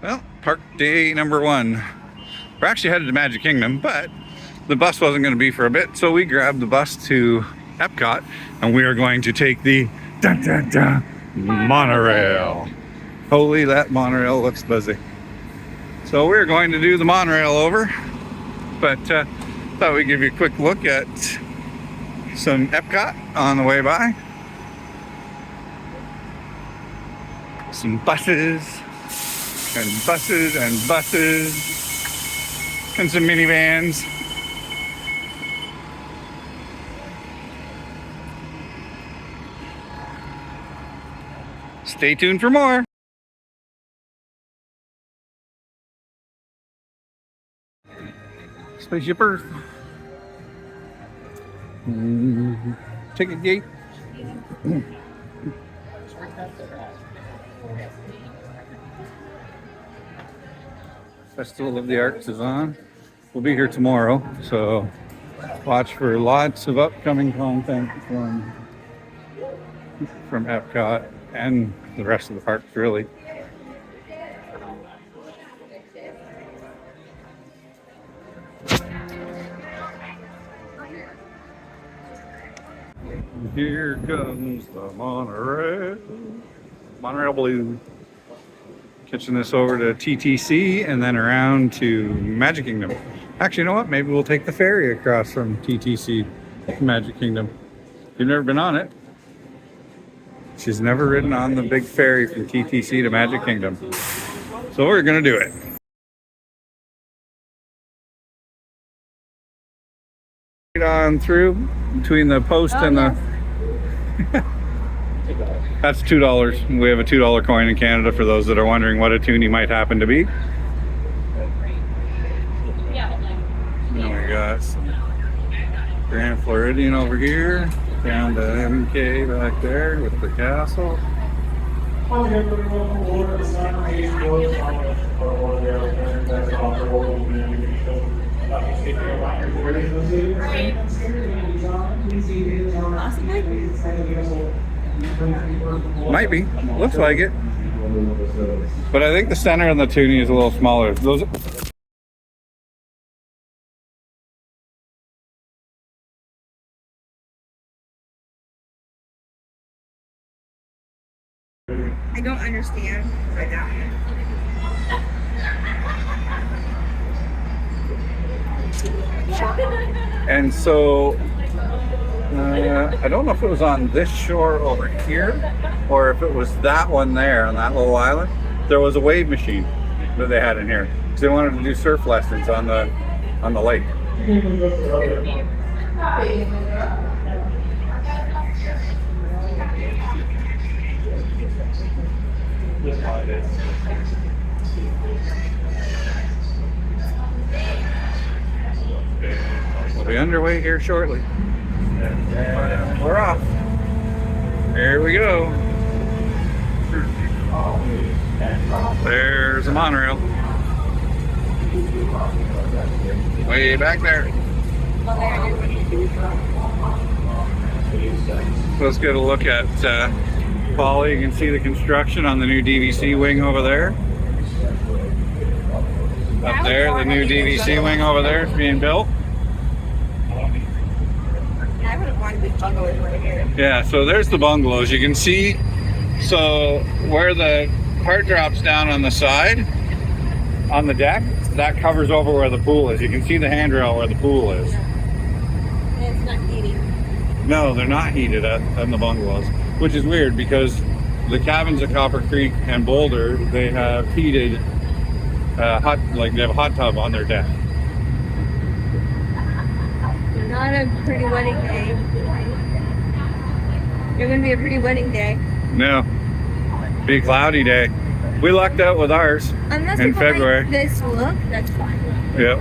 Well, park day number 1. We're actually headed to Magic Kingdom, but the bus wasn't going to be for a bit, so we grabbed the bus to Epcot, and we are going to take the monorail. Holy, that monorail looks busy. So we're going to do the monorail over, but thought we'd give you a quick look at some Epcot on the way by. Some buses and buses and buses and some minivans. Stay tuned for more. Spaceship Earth. Ticket gate. Festival of the Arts is on. We'll be here tomorrow, so watch for lots of upcoming content from Epcot and the rest of the parks, really. Here comes the monorail. Monorail Blue. Catching this over to TTC and then around to Magic Kingdom. Actually, you know what? Maybe we'll take the ferry across from TTC to Magic Kingdom. You've never been on it. She's never ridden on the big ferry from TTC to Magic Kingdom. So we're going to do it. Right on through between the post and the... That's $2. We have a $2 coin in Canada for those that are wondering what a toonie might happen to be. And we got some Grand Floridian over here, down to MK back there with the castle. Might be. Looks like it. But I think the center and the toonie is a little smaller. Those. I don't understand. And so I don't know if it was on this shore over here or if it was that one there on that little island. There was a wave machine that they had in here because they wanted to do surf lessons on the lake. We'll be underway here shortly. We're off. Here we go. There's a monorail. Way back there. Let's get a look at Polly. You can see the construction on the new DVC wing over there. Up there, the new DVC wing over there is being built. I would have wanted these bungalows right here. Yeah, so there's the bungalows. You can see, so where the part drops down on the side, on the deck, that covers over where the pool is. You can see the handrail where the pool is. And it's not heating. No, they're not heated on the bungalows, which is weird because the cabins at Copper Creek and Boulder, they have heated, they have a hot tub on their deck. Not a pretty wedding day. You're going to be a pretty wedding day. No, be a cloudy day. We lucked out with ours Unless in people February. like this look, that's fine. Yep.